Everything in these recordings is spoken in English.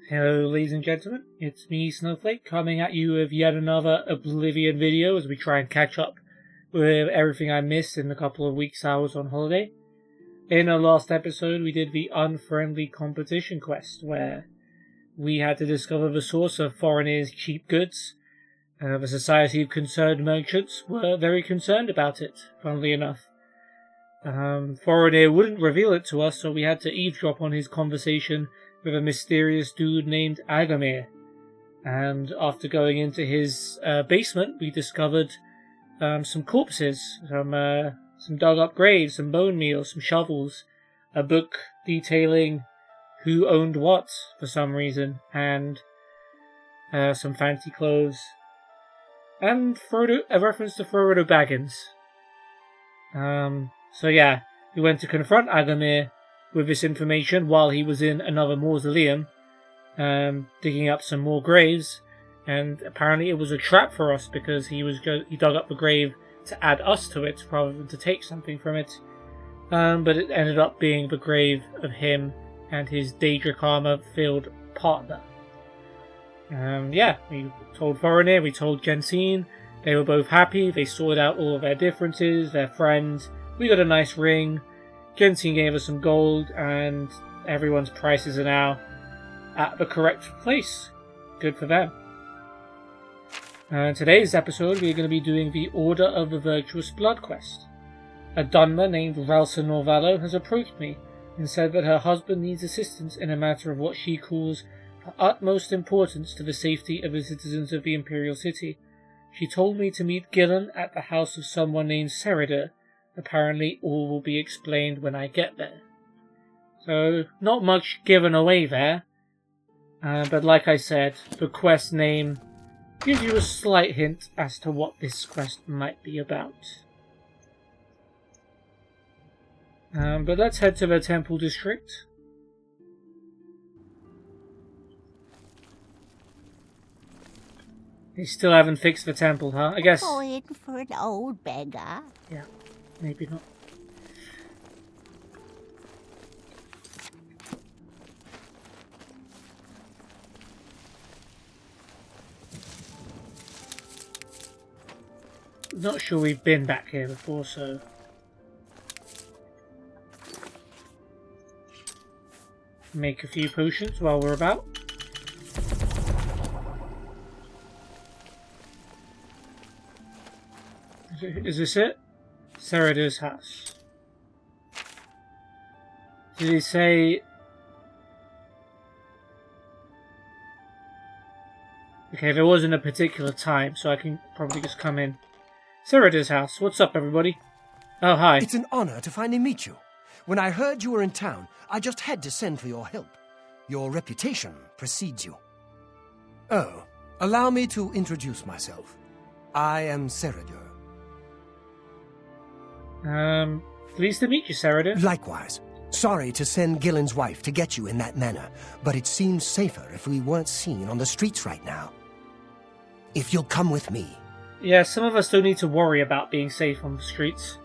Hello ladies and gentlemen, it's me Snowflake coming at you with yet another Oblivion video as we try and catch up with everything I missed in the couple of weeks I was on holiday. In our last episode we did the Unfriendly Competition quest where we had to discover the source of foreigners' cheap goods. The Society of Concerned Merchants were very concerned about it, funnily enough. Foreigner wouldn't reveal it to us, so we had to eavesdrop on his conversation with a mysterious dude named Agamir. And after going into his basement, we discovered some corpses, some dug up graves, some bone meal, some shovels, a book detailing who owned what for some reason, and some fancy clothes, and a reference to Frodo Baggins. So yeah, we went to confront Agamir with this information while he was in another mausoleum, digging up some more graves, and apparently it was a trap for us because he dug up the grave to add us to it rather than to take something from it. But it ended up being the grave of him and his Daedric armor-filled partner. We told Foreigner, we told Jensine. They were both happy. They sorted out all of their differences, their friends. We got a nice ring. Jensine gave us some gold, and everyone's prices are now at the correct place. Good for them. In today's episode, we're going to be doing the Order of the Virtuous Blood quest. A Dunmer named Ralsa Norvallo has approached me and said that her husband needs assistance in a matter of what she calls of utmost importance to the safety of the citizens of the Imperial City. She told me to meet Gillen at the house of someone named Serider. Apparently all will be explained when I get there. So, not much given away there. But like I said, the quest name gives you a slight hint as to what this quest might be about. But let's head to the Temple District. They still haven't fixed the temple, huh? I guess... Going for an old beggar? Yeah, maybe not. Not sure we've been back here before, so... make a few potions while we're about. Is this it? Serider's house. Did he say... Okay, there wasn't a particular time, so I can probably just come in. Serider's house. What's up, everybody? Oh, hi. It's an honor to finally meet you. When I heard you were in town, I just had to send for your help. Your reputation precedes you. Oh, allow me to introduce myself. I am Serider. Pleased to meet you, Serider. Likewise. Sorry to send Gillen's wife to get you in that manner, but it seems safer if we weren't seen on the streets right now. If you'll come with me. Yeah, some of us don't need to worry about being safe on the streets.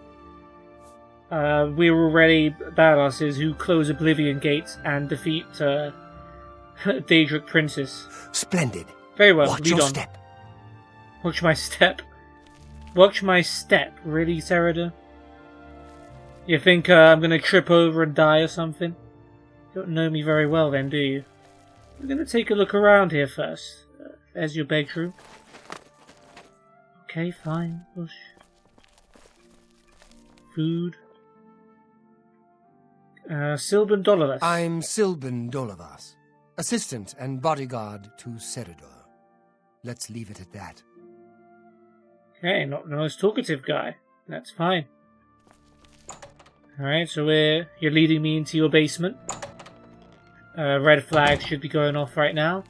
We're already badasses who close Oblivion gates and defeat Daedric princes. Splendid. Very well, Watch lead your on. step. Watch my step. Watch my step. Really, Serider? You think I'm going to trip over and die or something? You don't know me very well then, do you? We're going to take a look around here first. There's your bedroom. Okay, fine. Push. Food. Silban Dolavas. I'm Silban Dolavas, assistant and bodyguard to Serider. Let's leave it at that. Okay, not the most talkative guy. That's fine. Alright, so you're leading me into your basement. Red flags should be going off right now.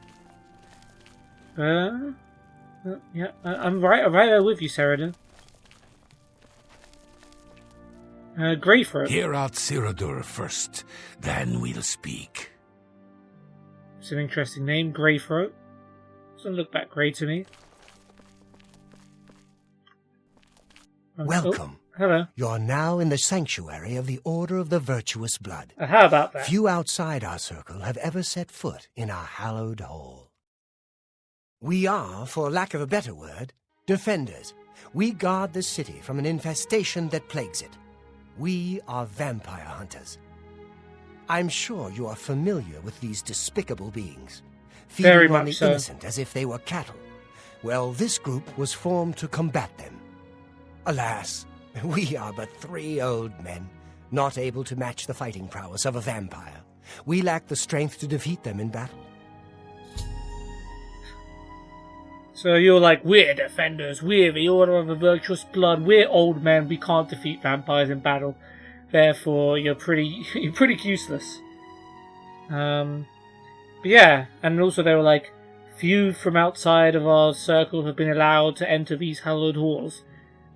Yeah, I'm right there with you, Serider. Greythroat. Hear out Serider first, then we'll speak. It's an interesting name, Greythroat. Doesn't look that grey to me. Welcome. Oh, Hello. You're now in the sanctuary of the Order of the Virtuous Blood. How about that? Few outside our circle have ever set foot in our hallowed hall. We are, for lack of a better word, defenders. We guard the city from an infestation that plagues it. We are vampire hunters. I'm sure you are familiar with these despicable beings, Very feeding on the much so. innocent as if they were cattle. Well, this group was formed to combat them. Alas, we are but 3 old men, not able to match the fighting prowess of a vampire. We lack the strength to defeat them in battle. So you're like, we're defenders, we're the Order of the Virtuous Blood, we're old men, we can't defeat vampires in battle. Therefore, you're pretty useless. But yeah, and also they were like, few from outside of our circle have been allowed to enter these hallowed halls.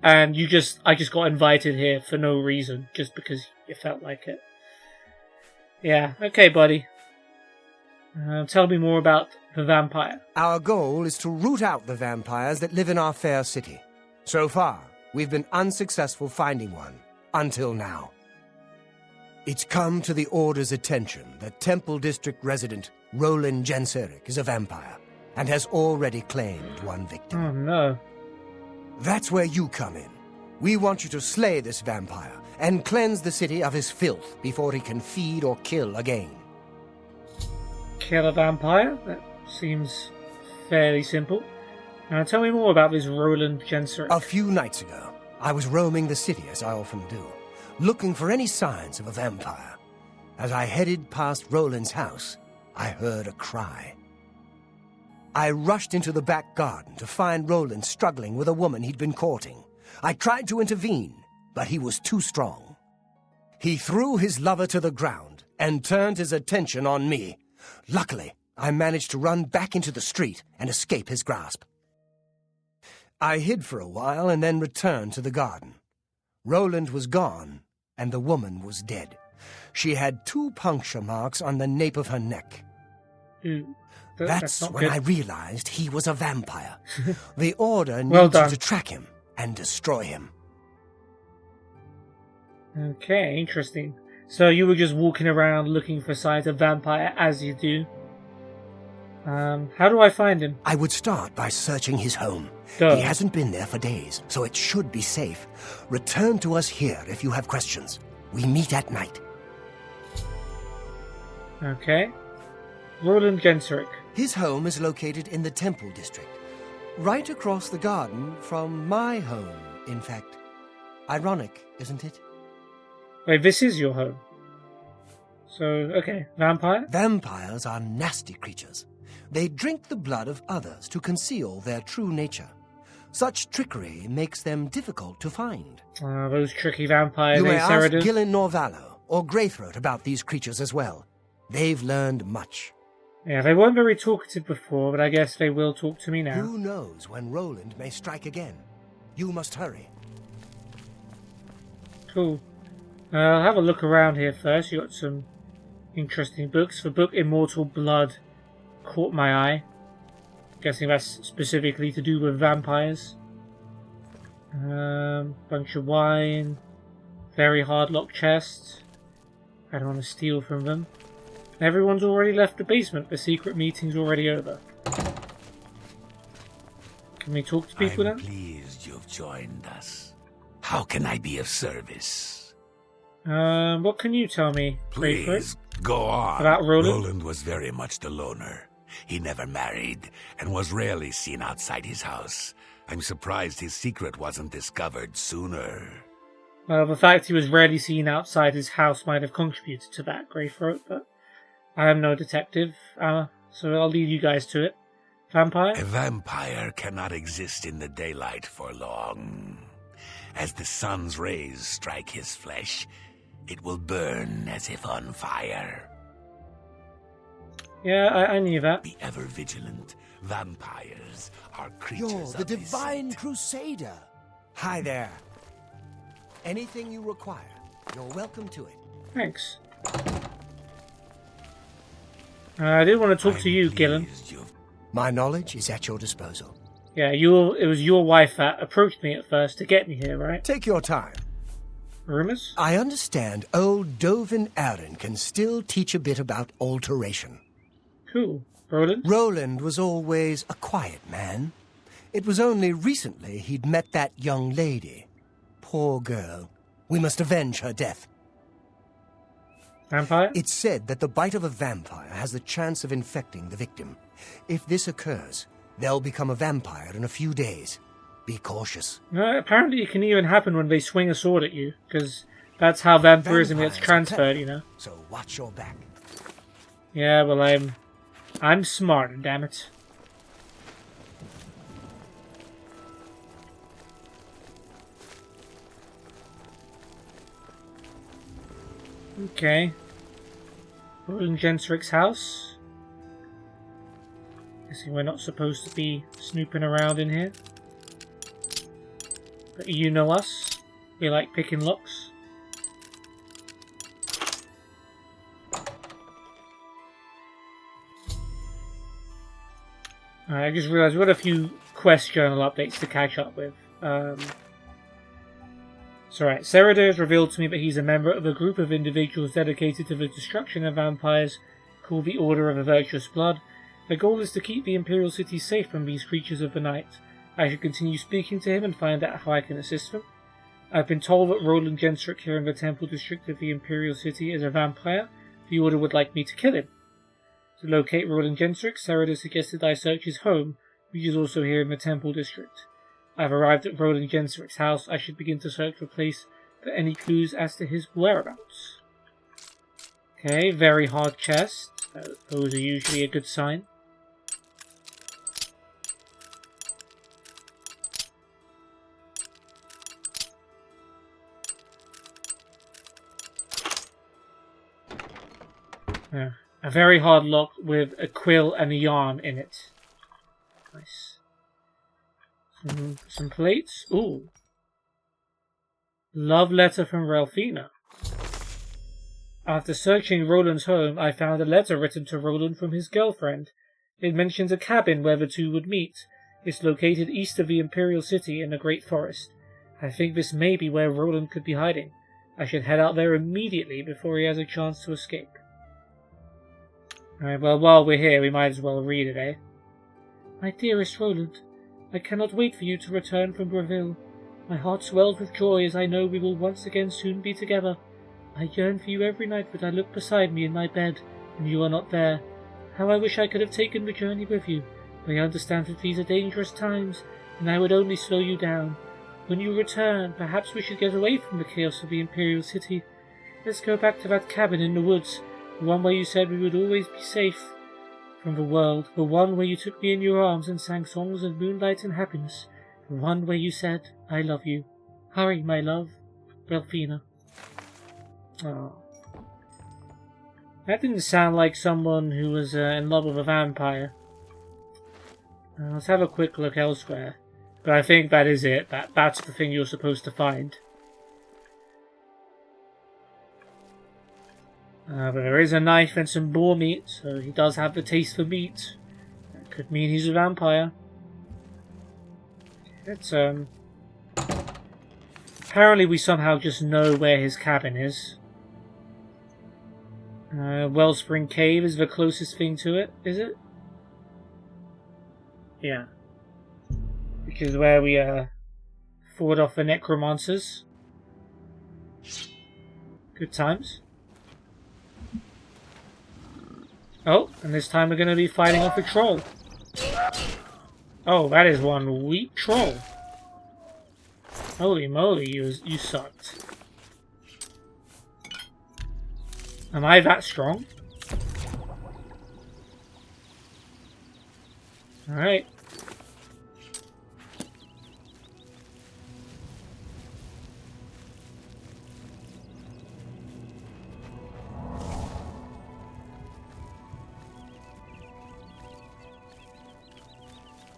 And I just got invited here for no reason, just because you felt like it. Yeah, okay, buddy. Tell me more about the vampire. Our goal is to root out the vampires that live in our fair city. So far, we've been unsuccessful finding one, until now. It's come to the Order's attention that Temple District resident Roland Genseric is a vampire, and has already claimed one victim. Oh no. That's where you come in. We want you to slay this vampire, and cleanse the city of his filth before he can feed or kill again. Kill a vampire? That seems fairly simple. Now tell me more about this Roland Genseric. A few nights ago, I was roaming the city as I often do, looking for any signs of a vampire. As I headed past Roland's house, I heard a cry. I rushed into the back garden to find Roland struggling with a woman he'd been courting. I tried to intervene, but he was too strong. He threw his lover to the ground and turned his attention on me. Luckily, I managed to run back into the street and escape his grasp. I hid for a while and then returned to the garden. Roland was gone, and the woman was dead. She had 2 puncture marks on the nape of her neck. Ooh, That's not when good. I realized he was a vampire. The Order Well needs you done. to track him and destroy him. Okay, interesting. So you were just walking around looking for signs of vampire as you do. How do I find him? I would start by searching his home. Duh. He hasn't been there for days, so it should be safe. Return to us here if you have questions. We meet at night. Okay. Roland Genseric. His home is located in the Temple District, right across the garden from my home, in fact. Ironic, isn't it? Wait, this is your home. So, okay, vampire? Vampires are nasty creatures. They drink the blood of others to conceal their true nature. Such trickery makes them difficult to find. Those tricky vampires, You may eh, ask Ceridan? Gillen Norvallo or Greythroat about these creatures as well. They've learned much. Yeah, they weren't very talkative before, but I guess they will talk to me now. Who knows when Roland may strike again? You must hurry. Cool. I'll have a look around here first. You got some interesting books. The book Immortal Blood caught my eye. Guessing that's specifically to do with vampires. Bunch of wine. Very hard locked chest. I don't want to steal from them. Everyone's already left the basement. The secret meeting's already over. Can we talk to people I'm then? pleased you've joined us. How can I be of service? What can you tell me, Greythroat? Please, go on. About Roland? Roland was very much the loner. He never married, and was rarely seen outside his house. I'm surprised his secret wasn't discovered sooner. Well, the fact he was rarely seen outside his house might have contributed to that, Greythroat, but I am no detective, so I'll leave you guys to it. Vampire? A vampire cannot exist in the daylight for long. As the sun's rays strike his flesh, it will burn as if on fire. Yeah, I knew that. Be ever vigilant. Vampires are You're creatures the of Divine deceit. Crusader. Hi there. Anything you require, you're welcome to it. Thanks. I did want to talk to you, I'm Gillen. pleased you've- My knowledge is at your disposal. Yeah, it was your wife that approached me at first to get me here, right? Take your time. Rumors? I understand old Dovin Aaron can still teach a bit about alteration. Who? Roland? Roland was always a quiet man. It was only recently he'd met that young lady. Poor girl. We must avenge her death. Vampire? It's said that the bite of a vampire has the chance of infecting the victim. If this occurs, they'll become a vampire in a few days. Be cautious. Apparently it can even happen when they swing a sword at you, because that's how vampirism gets Vampires are transferred, clever, you know? So watch your back. Yeah, well, I'm smart, damn it. Okay. Roland Gentric's house. Guessing we're not supposed to be snooping around in here. But you know us. We like picking locks. I just realised we've got a few quest journal updates to catch up with. So right, Cerida has revealed to me that he's a member of a group of individuals dedicated to the destruction of vampires called the Order of the Virtuous Blood. Their goal is to keep the Imperial City safe from these creatures of the night. I should continue speaking to him and find out how I can assist him. I've been told that Roland Gentric here in the Temple District of the Imperial City is a vampire. The Order would like me to kill him. To locate Roland Gentric, Cerida suggested I search his home, which is also here in the Temple District. I've arrived at Roland Gentric's house. I should begin to search the place for any clues as to his whereabouts. Okay, very hard chest. Those are usually a good sign. A very hard lock with a quill and a yarn in it. Nice. Some plates. Ooh. Love letter from Ralphina. After searching Roland's home, I found a letter written to Roland from his girlfriend. It mentions a cabin where the two would meet. It's located east of the Imperial City in a great forest. I think this may be where Roland could be hiding. I should head out there immediately before he has a chance to escape. Alright, well, while we're here, we might as well read it, eh? My dearest Roland, I cannot wait for you to return from Breville. My heart swells with joy as I know we will once again soon be together. I yearn for you every night that I look beside me in my bed, and you are not there. How I wish I could have taken the journey with you. I understand that these are dangerous times, and I would only slow you down. When you return, perhaps we should get away from the chaos of the Imperial City. Let's go back to that cabin in the woods, the one where you said we would always be safe from the world, the one where you took me in your arms and sang songs of moonlight and happiness, the one where you said, I love you. Hurry, my love. Ralphina. Oh. That didn't sound like someone who was in love with a vampire. Let's have a quick look elsewhere. But I think that is it. That's the thing you're supposed to find. But there is a knife and some boar meat, so he does have the taste for meat. That could mean he's a vampire. It's apparently we somehow just know where his cabin is. Wellspring Cave is the closest thing to it, is it? Yeah. Which is where we fought off the necromancers. Good times. Oh, and this time we're going to be fighting off a troll. Oh, that is one weak troll. Holy moly, you sucked. Am I that strong? Alright.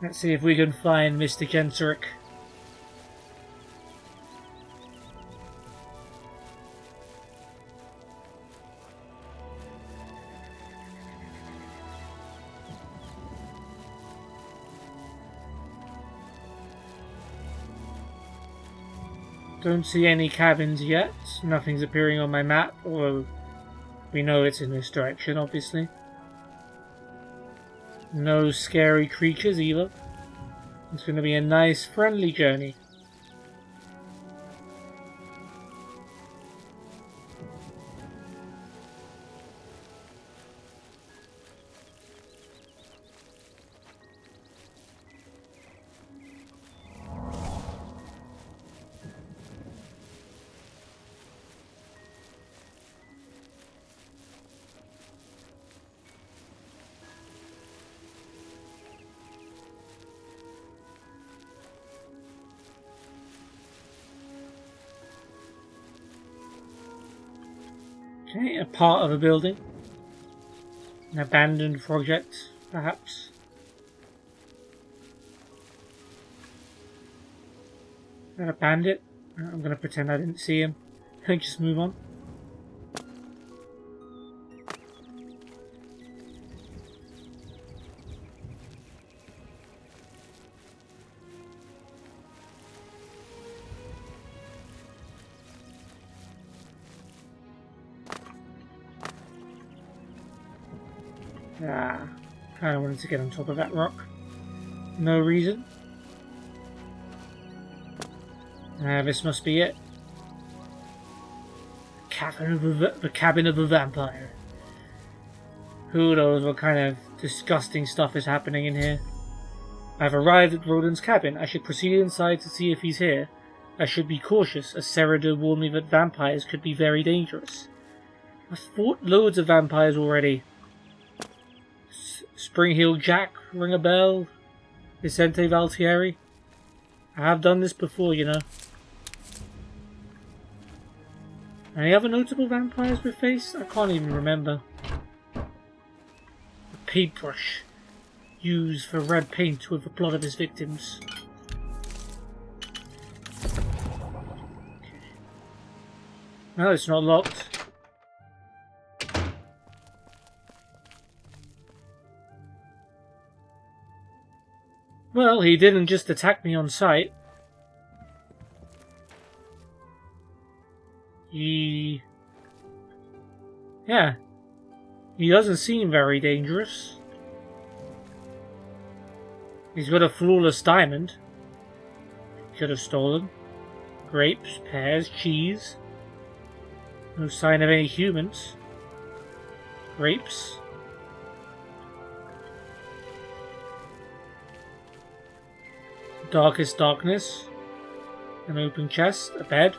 Let's see if we can find Mr. Gentric. Don't see any cabins yet. Nothing's appearing on my map, although we know it's in this direction, obviously. No scary creatures either. It's going to be a nice, friendly journey. Okay, a part of a building. An abandoned project, perhaps. Is that a bandit? I'm going to pretend I didn't see him. Just move on. Kind of wanted to get on top of that rock. No reason. This must be it. The cabin of a vampire. Who knows what kind of disgusting stuff is happening in here. I've arrived at Roland's cabin. I should proceed inside to see if he's here. I should be cautious, as Serida warned me that vampires could be very dangerous. I've fought loads of vampires already. Spring Heel Jack, ring a bell. Vicente Valtieri. I have done this before, you know. Any other notable vampires we've faced? I can't even remember. A paintbrush used for red paint with the blood of his victims. No, it's not locked. Well, he didn't just attack me on sight. He doesn't seem very dangerous. He's got a flawless diamond. Could have stolen. Grapes, pears, cheese. No sign of any humans. Grapes. Darkest darkness. An open chest. A bed.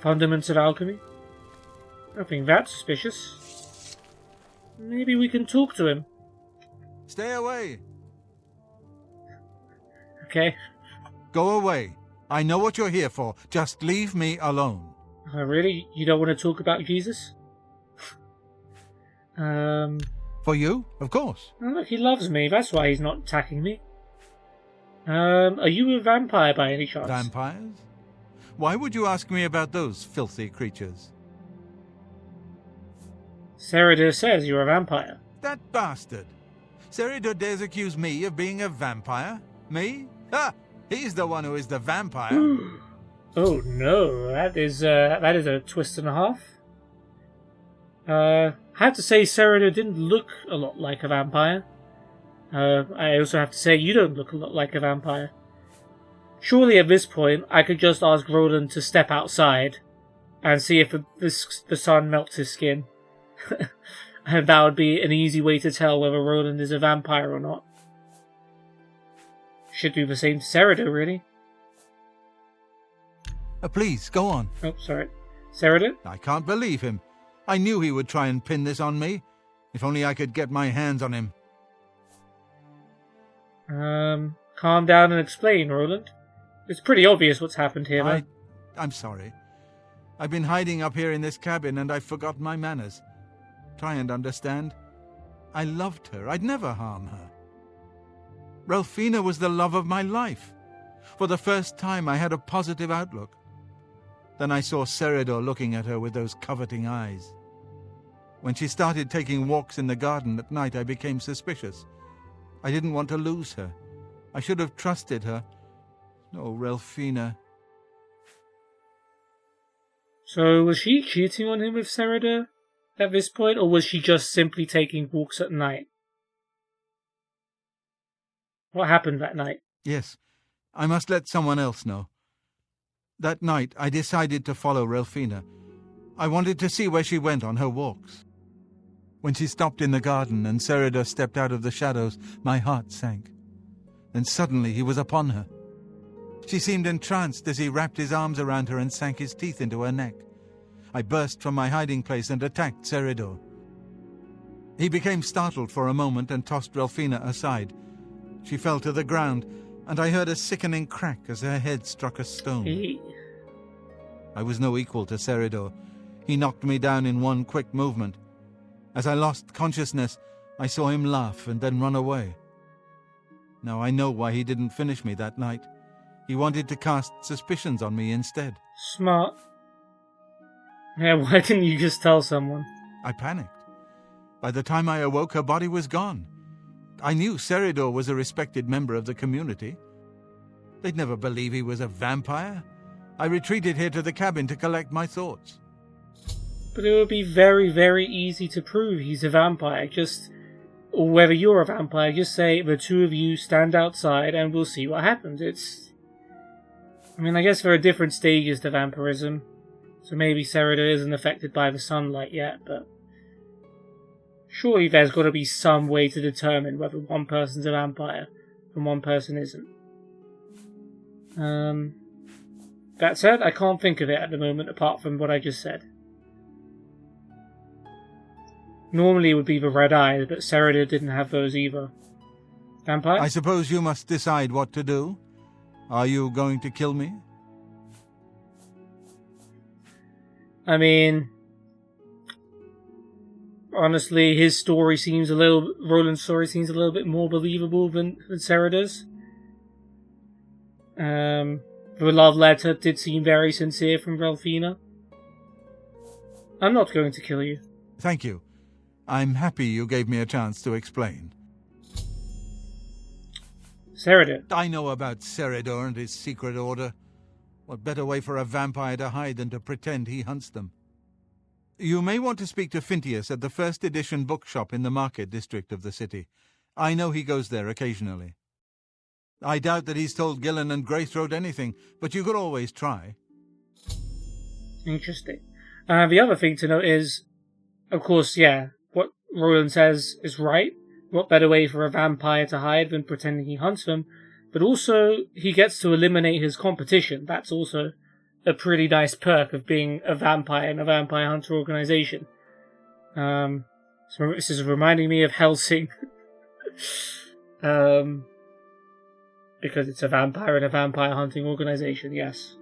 Fundaments of alchemy. Nothing that suspicious. Maybe we can talk to him. Stay away. Okay. Go away. I know what you're here for. Just leave me alone. Oh, really? You don't want to talk about Jesus? For you? Of course. Oh, look, he loves me. That's why he's not attacking me. Are you a vampire by any chance? Vampires? Why would you ask me about those filthy creatures? Serida says you're a vampire. That bastard. Serida dares accuse me of being a vampire? Me? Ha! He's the one who is the vampire. Oh no, that is a twist and a half. I have to say Serida didn't look a lot like a vampire. I also have to say you don't look a lot like a vampire. Surely at this point I could just ask Roland to step outside and see if the sun melts his skin. And that would be an easy way to tell whether Roland is a vampire or not. Should do the same to Serida, really. Please, go on. Oh, sorry. Serida? I can't believe him. I knew he would try and pin this on me. If only I could get my hands on him. Calm down and explain, Roland. It's pretty obvious what's happened here, though. I'm sorry. I've been hiding up here in this cabin and I've forgotten my manners. Try and understand. I loved her. I'd never harm her. Ralphina was the love of my life. For the first time I had a positive outlook. Then I saw Serida looking at her with those coveting eyes. When she started taking walks in the garden at night, I became suspicious. I didn't want to lose her. I should have trusted her. Oh, Ralphina. So was she cheating on him with Sereda at this point, or was she just simply taking walks at night? What happened that night? Yes, I must let someone else know. That night, I decided to follow Relfina. I wanted to see where she went on her walks. When she stopped in the garden and Sereda stepped out of the shadows, my heart sank. Then suddenly he was upon her. She seemed entranced as he wrapped his arms around her and sank his teeth into her neck. I burst from my hiding place and attacked Seredor. He became startled for a moment and tossed Relfina aside. She fell to the ground, and I heard a sickening crack as her head struck a stone. I was no equal to Seredor. He knocked me down in one quick movement. As I lost consciousness, I saw him laugh and then run away. Now I know why he didn't finish me that night. He wanted to cast suspicions on me instead. Smart. Yeah, why didn't you just tell someone? I panicked. By the time I awoke, her body was gone. I knew Seredor was a respected member of the community. They'd never believe he was a vampire. I retreated here to the cabin to collect my thoughts. But it would be very, very easy to prove he's a vampire. Or whether you're a vampire, just say the two of you stand outside and we'll see what happens. I guess there are different stages to vampirism. So maybe Sereda isn't affected by the sunlight yet, but surely there's got to be some way to determine whether one person's a vampire and one person isn't. That said, I can't think of it at the moment apart from what I just said. Normally it would be the red eyes, but Sereda didn't have those either. Vampire? I suppose you must decide what to do. Are you going to kill me? Honestly, Roland's story seems a little bit more believable than Sereda's. The love letter did seem very sincere from Relfina. I'm not going to kill you. Thank you. I'm happy you gave me a chance to explain. Sereda. I know about Seredor and his secret order. What better way for a vampire to hide than to pretend he hunts them? You may want to speak to Phintius at the first edition bookshop in the market district of the city. I know he goes there occasionally. I doubt that he's told Gillen and Greythroat anything, but you could always try. Interesting. The other thing to note is, of course, what Roland says is right. What better way for a vampire to hide than pretending he hunts them? But also, he gets to eliminate his competition. That's also a pretty nice perk of being a vampire in a vampire hunter organization. So this is reminding me of Helsing. Because it's a vampire in a vampire hunting organization, yes.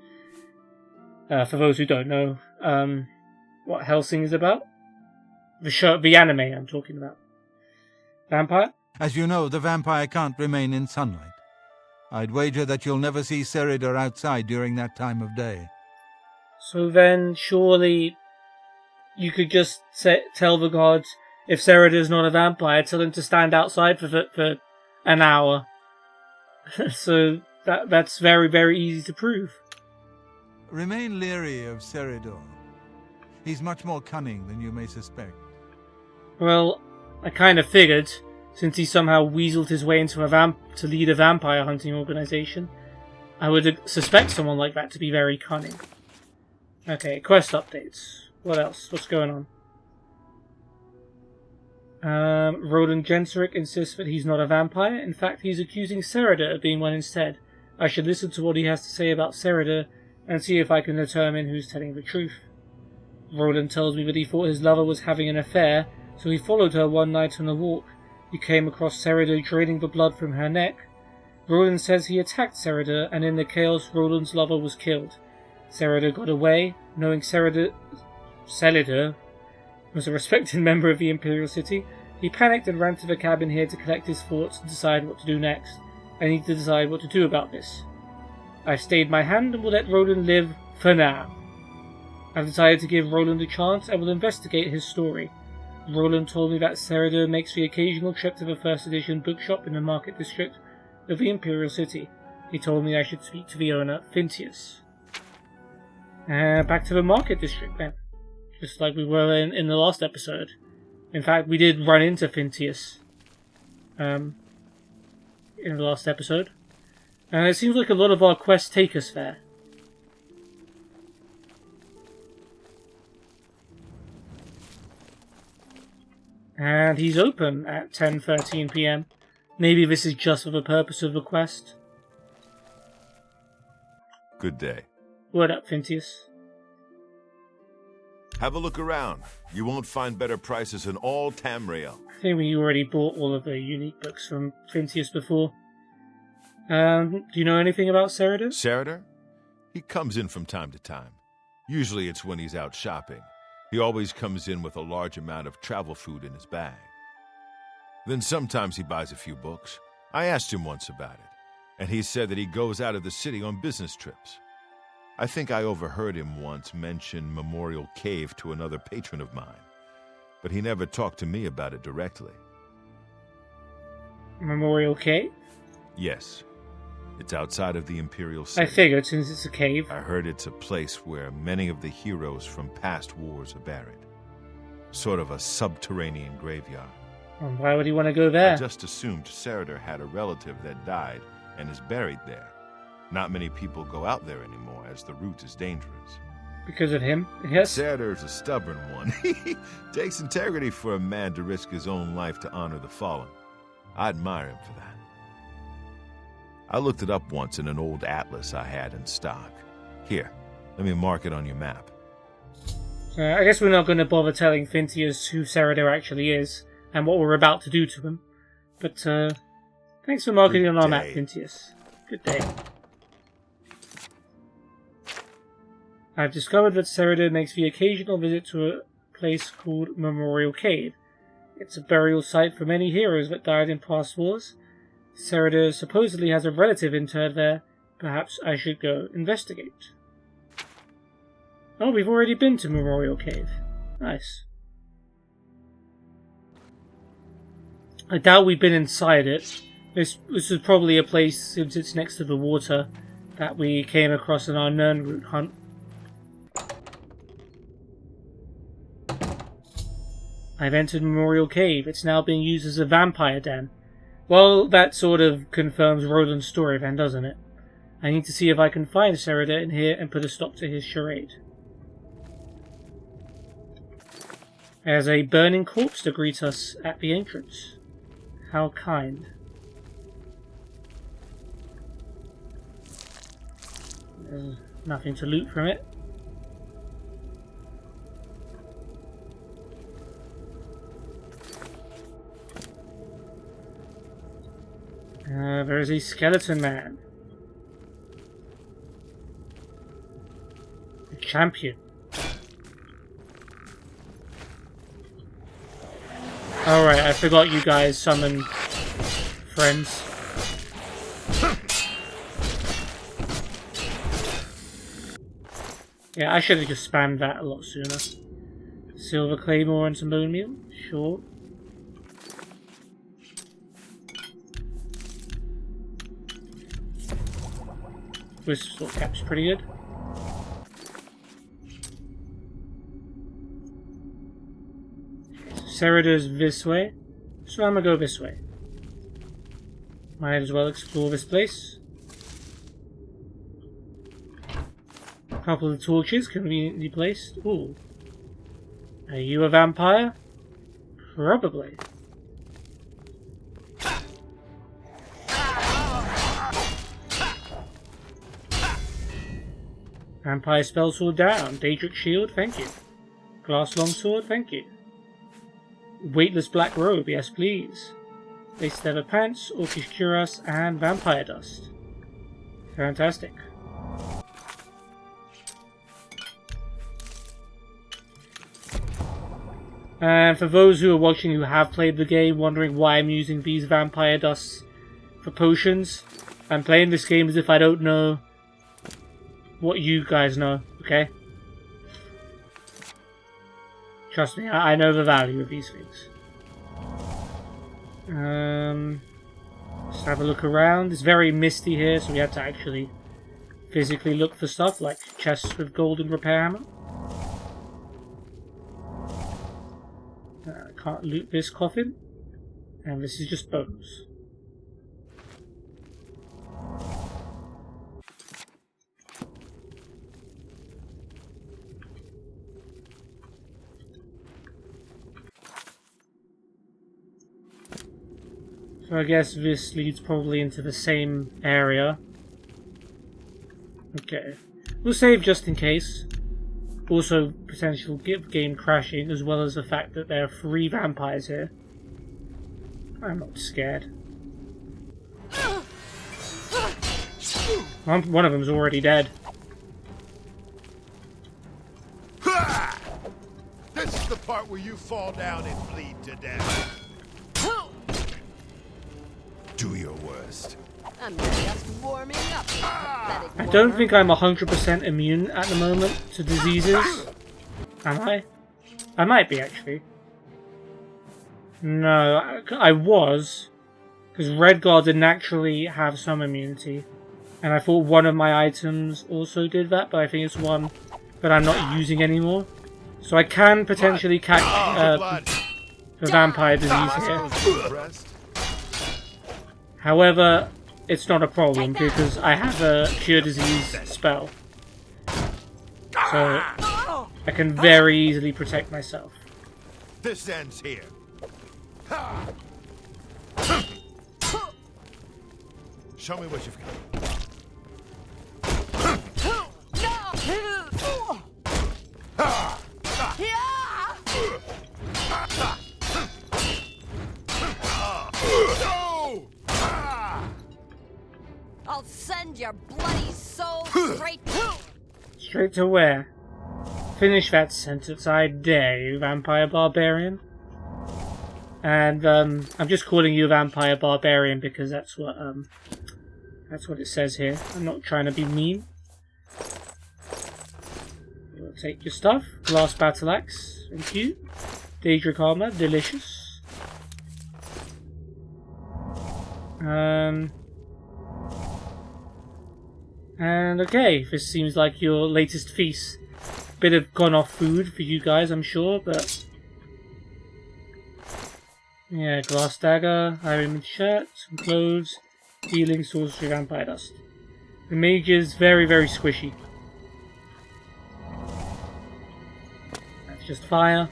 For those who don't know what Helsing is about. The anime I'm talking about. Vampire? As you know, the vampire can't remain in sunlight. I'd wager that you'll never see Seredor outside during that time of day. So then, surely, you could just tell the gods, if Seredor's not a vampire, tell him to stand outside for an hour. So that's very, very easy to prove. Remain leery of Seredor. He's much more cunning than you may suspect. Well, I kind of figured, since he somehow weaseled his way into to lead a vampire hunting organization, I would suspect someone like that to be very cunning. Okay, quest updates. What else? What's going on? Roland Genseric insists that he's not a vampire. In fact, he's accusing Sereda of being one instead. I should listen to what he has to say about Sereda and see if I can determine who's telling the truth. Roland tells me that he thought his lover was having an affair, so he followed her one night on a walk. He came across Sereda draining the blood from her neck. Roland says he attacked Sereda, and in the chaos Roland's lover was killed. Sereda got away, knowing Selida was a respected member of the Imperial City. He panicked and ran to the cabin here to collect his thoughts and decide what to do next. I need to decide what to do about this. I've stayed my hand and will let Roland live for now. I've decided to give Roland a chance and will investigate his story. Roland told me that Sereda makes the occasional trip to the first edition bookshop in the market district of the Imperial City. He told me I should speak to the owner, Phintius. Back to the market district then. Just like we were in the last episode. In fact, we did run into Fintius in the last episode. And it seems like a lot of our quests take us there. And he's open at 10:13 PM. Maybe this is just for the purpose of the quest. Good day. What up, Fintius? Have a look around. You won't find better prices in all Tamriel. I think we already bought all of the unique books from Fintius before. Do you know anything about Ceridir? Ceridir? He comes in from time to time. Usually it's when he's out shopping. He always comes in with a large amount of travel food in his bag. Then sometimes he buys a few books. I asked him once about it, and he said that he goes out of the city on business trips. I think I overheard him once mention Memorial Cave to another patron of mine, but he never talked to me about it directly. Memorial Cave? Yes. It's outside of the Imperial City. I figured, since it's a cave. I heard it's a place where many of the heroes from past wars are buried. Sort of a subterranean graveyard. Well, why would he want to go there? I just assumed Ceridir had a relative that died and is buried there. Not many people go out there anymore, as the route is dangerous. Because of him? Yes. Ceridir's a stubborn one. Takes integrity for a man to risk his own life to honor the fallen. I admire him for that. I looked it up once in an old atlas I had in stock. Here, let me mark it on your map. I guess we're not going to bother telling Fintius who Ceridir actually is, and what we're about to do to him. But, thanks for marking it on our map, Fintius. Good day. I've discovered that Ceridir makes the occasional visit to a place called Memorial Cave. It's a burial site for many heroes that died in past wars. Ceridir supposedly has a relative interred there. Perhaps I should go investigate. Oh, we've already been to Memorial Cave. Nice. I doubt we've been inside it. This is probably a place, since it's next to the water, that we came across in our Nirnroot hunt. I've entered Memorial Cave. It's now being used as a vampire den. Well, that sort of confirms Roland's story then, doesn't it? I need to see if I can find Ceridir in here and put a stop to his charade. There's a burning corpse to greet us at the entrance. How kind. There's nothing to loot from it. There is a skeleton man. A champion. Alright, I forgot you guys summon friends. Yeah, I should have just spammed that a lot sooner. Silver Claymore and some bone meal? Sure. This sword cap's pretty good. Ceridir's this way, so I'm gonna go this way. Might as well explore this place. A couple of torches conveniently placed. Ooh. Are you a vampire? Probably. Vampire spellsword down. Daedric shield, thank you. Glass longsword, thank you. Weightless black robe, yes please. Lace leather pants, orcish cuirass, and vampire dust. Fantastic. And for those who are watching who have played the game, wondering why I'm using these vampire dusts for potions, I'm playing this game as if I don't know what you guys know, okay? Trust me, I know the value of these things. Let's have a look around. It's very misty here, so we have to actually physically look for stuff like chests with gold and repair ammo. I can't loot this coffin, and this is just bones. So I guess this leads probably into the same area. Okay. We'll save just in case. Also, potential game crashing, as well as the fact that there are 3 vampires here. I'm not scared. One of them's already dead. This is the part where you fall down and bleed to death. Do your worst. I'm just warming up. I don't think I'm 100% immune at the moment to diseases. Am I? I might be, actually. No, I was. Because Red Guard did naturally have some immunity. And I thought one of my items also did that, but I think it's one that I'm not using anymore. So I can potentially catch the vampire disease here. However, it's not a problem because I have a cure disease spell. So I can very easily protect myself. This ends here. Show me what you've got. I'll send your bloody soul straight to... Straight to where? Finish that sentence, I dare you, Vampire Barbarian. And I'm just calling you Vampire Barbarian because that's what it says here. I'm not trying to be mean. You'll take your stuff. Glass battle axe, thank you. Daedric armor, delicious. And okay, this seems like your latest feast. Bit of gone-off food for you guys, I'm sure, but... yeah, glass dagger, iron shirt, some clothes, healing, sorcery, vampire dust. The mage is very, very squishy. That's just fire.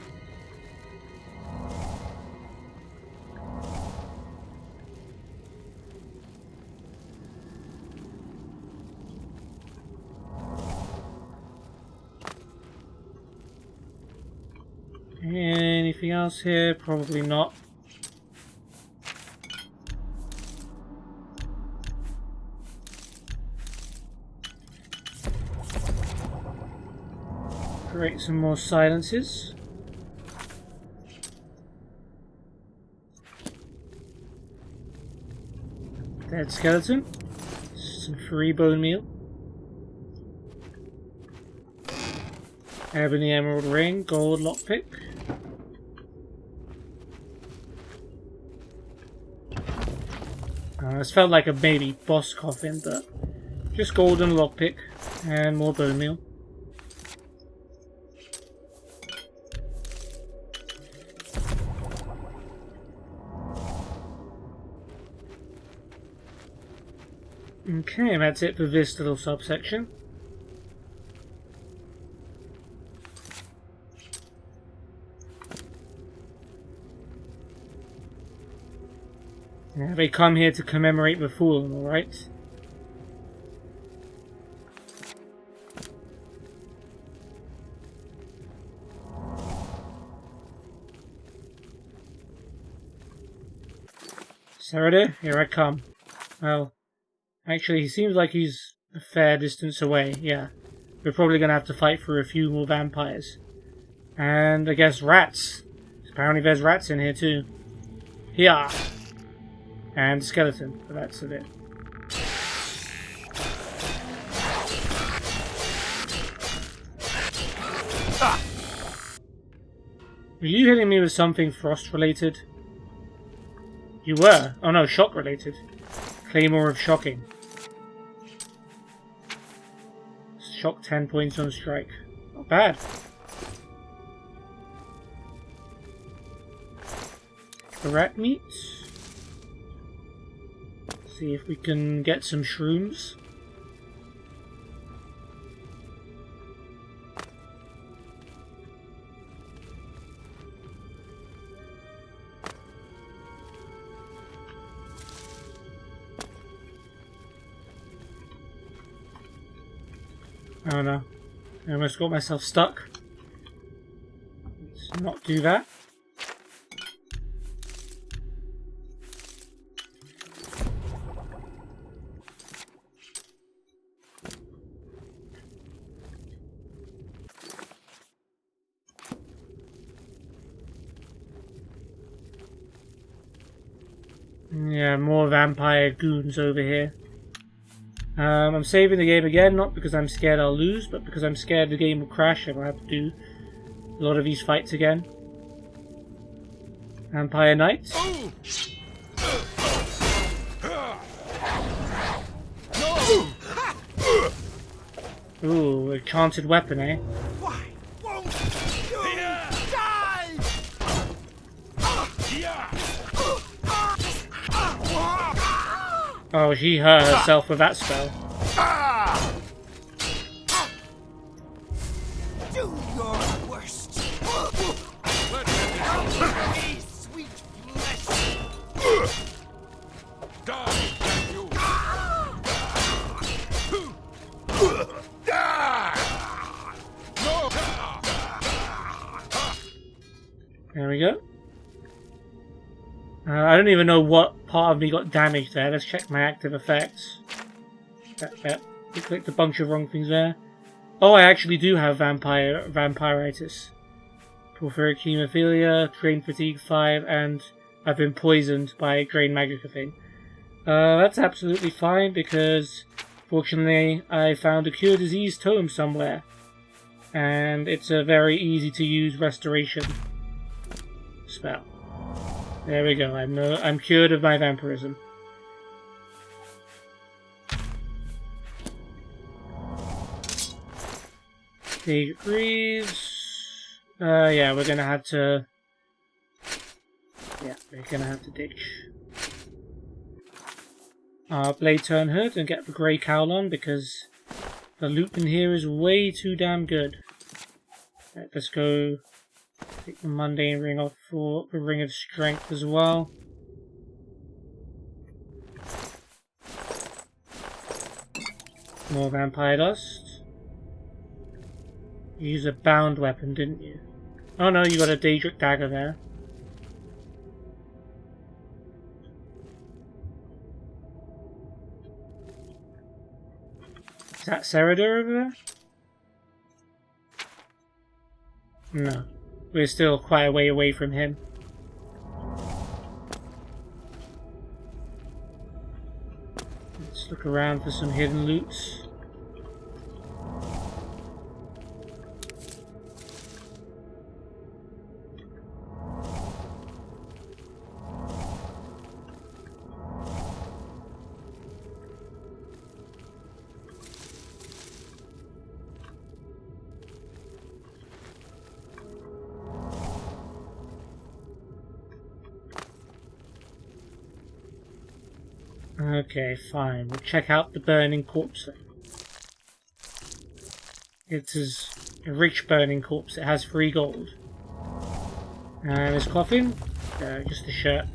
Anything else here? Probably not. Create some more silences. Dead skeleton. Some free bone meal. Ebony emerald ring, gold lockpick. This felt like a baby boss coffin, but just golden lockpick and more bone meal. Okay, that's it for this little subsection. Yeah, they come here to commemorate the fallen, alright? Sarada, here I come. Well, actually, he seems like he's a fair distance away, yeah. We're probably going to have to fight through a few more vampires. And I guess rats. Apparently there's rats in here too. Yeah. And skeleton, but that's it. Were you hitting me with something frost related? You were. Oh no, shock related. Claymore of shocking. Shock 10 points on strike. Not bad. Rat meat. See if we can get some shrooms. Oh no, I almost got myself stuck. Let's not do that. Yeah, more vampire goons over here. I'm saving the game again, not because I'm scared I'll lose, but because I'm scared the game will crash and I'll have to do a lot of these fights again. Vampire Knight. Ooh, a enchanted weapon, eh? Why won't you die? Oh, she hurt herself with that spell. Do your worst. Sweet flesh. There we go. I don't even know what part of me got damaged there. Let's check my active effects. Yep. We clicked a bunch of wrong things there. Oh, I actually do have vampiritis. Porphyric hemophilia, drain fatigue 5, and I've been poisoned by drain magica thing. That's absolutely fine because, fortunately, I found a cure disease tome somewhere. And it's a very easy to use restoration spell. There we go. I'm cured of my vampirism. Daedric Greaves. Yeah, we're gonna have to. Yeah, we're gonna have to ditch our Blade Turn Hood and get the Grey Cowl on because the loot in here is way too damn good. Right, let's go. Take the Mundane Ring off for the Ring of Strength as well. More Vampire Dust. You used a bound weapon, didn't you? Oh no, you got a Daedric Dagger there. Is that Serador over there? No. We're still quite a way away from him. Let's look around for some hidden loots. Okay, fine. We'll check out the burning corpse. It's a rich burning corpse. It has 3 gold. And his coffin? Just a shirt.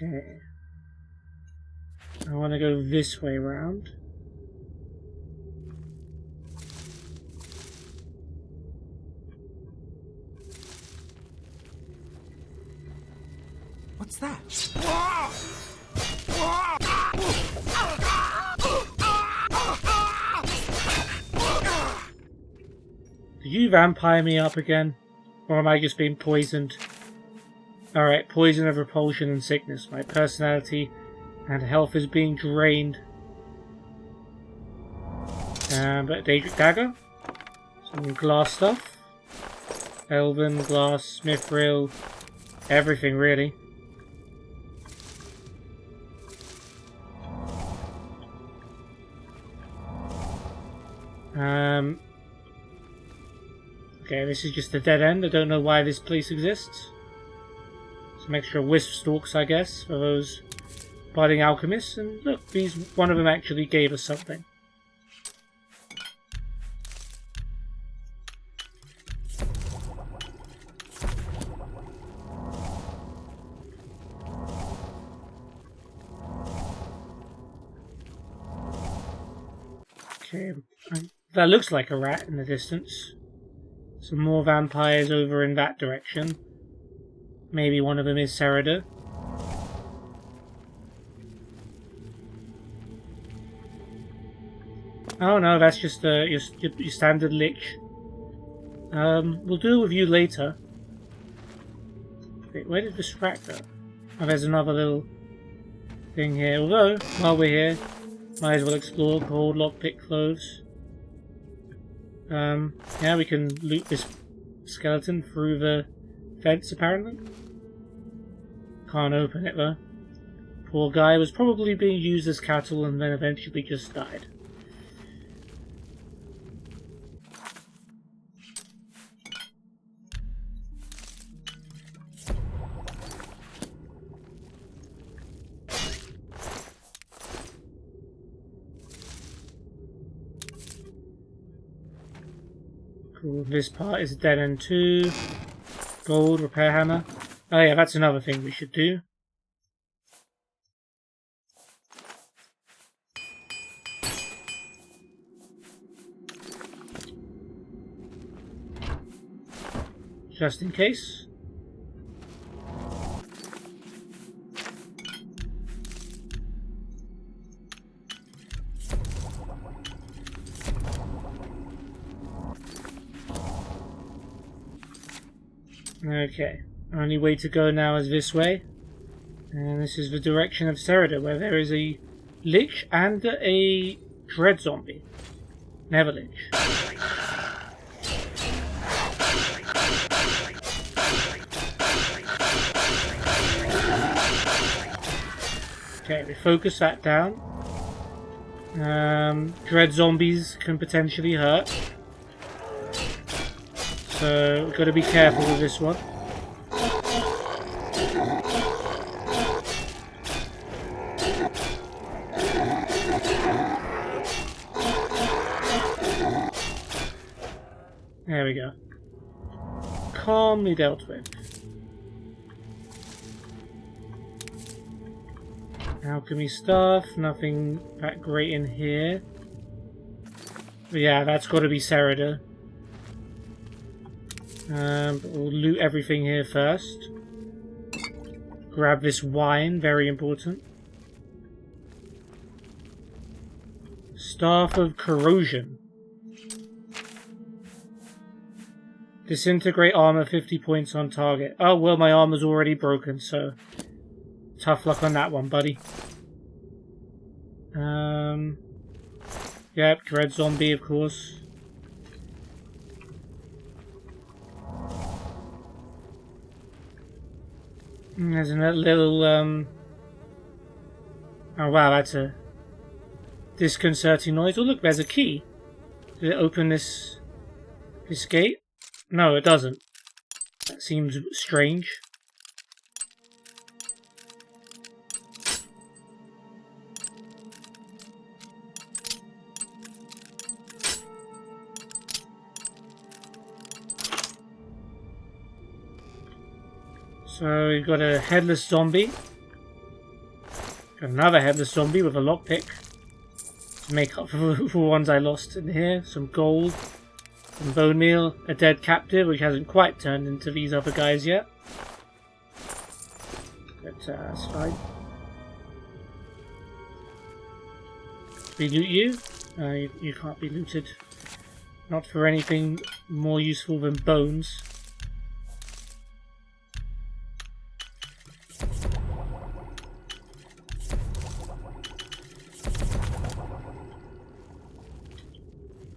Okay. I want to go this way round. What's that? Did you vampire me up again? Or am I just being poisoned? Alright, poison of repulsion and sickness. My personality and health is being drained. But Daedric Dagger? Some glass stuff. Elven, glass, mithril, everything really. Okay, this is just a dead end. I don't know why this place exists. Some extra wisp stalks, I guess, for those budding alchemists. And look, one of them actually gave us something. Okay, that looks like a rat in the distance. Some more vampires over in that direction. Maybe one of them is Serida. Oh no, that's just your standard lich. We'll deal with you later. Wait, where did this rat go? Oh, there's another little thing here. Although, while we're here, might as well explore gold, lockpick, clothes. Yeah, we can loot this skeleton through the fence, apparently. Can't open it, though. Poor guy was probably being used as cattle and then eventually just died. Cool. This part is dead end 2. Gold, repair hammer. Oh yeah, that's another thing we should do. Just in case. Okay, only way to go now is this way. And this is the direction of Serida, where there is a lich and a dread zombie. Never lich. Okay, we focus that down. Dread zombies can potentially hurt. So we've got to be careful with this one. There we go. Calmly dealt with. Alchemy stuff, nothing that great in here. But yeah, that's got to be Serida. But we'll loot everything here first. Grab this wine, very important. Staff of Corrosion. Disintegrate armor 50 points on target. Oh, well, my armor's already broken, so tough luck on that one, buddy. Yep, dread zombie, of course. There's a little, oh wow, that's a disconcerting noise. Oh look, there's a key. Did it open this gate? No, it doesn't. That seems strange. So we've got a headless zombie. Got another headless zombie with a lockpick to make up for ones I lost in here. Some gold, some bone meal, a dead captive which hasn't quite turned into these other guys yet. But that's fine. We loot you? You can't be looted. Not for anything more useful than bones.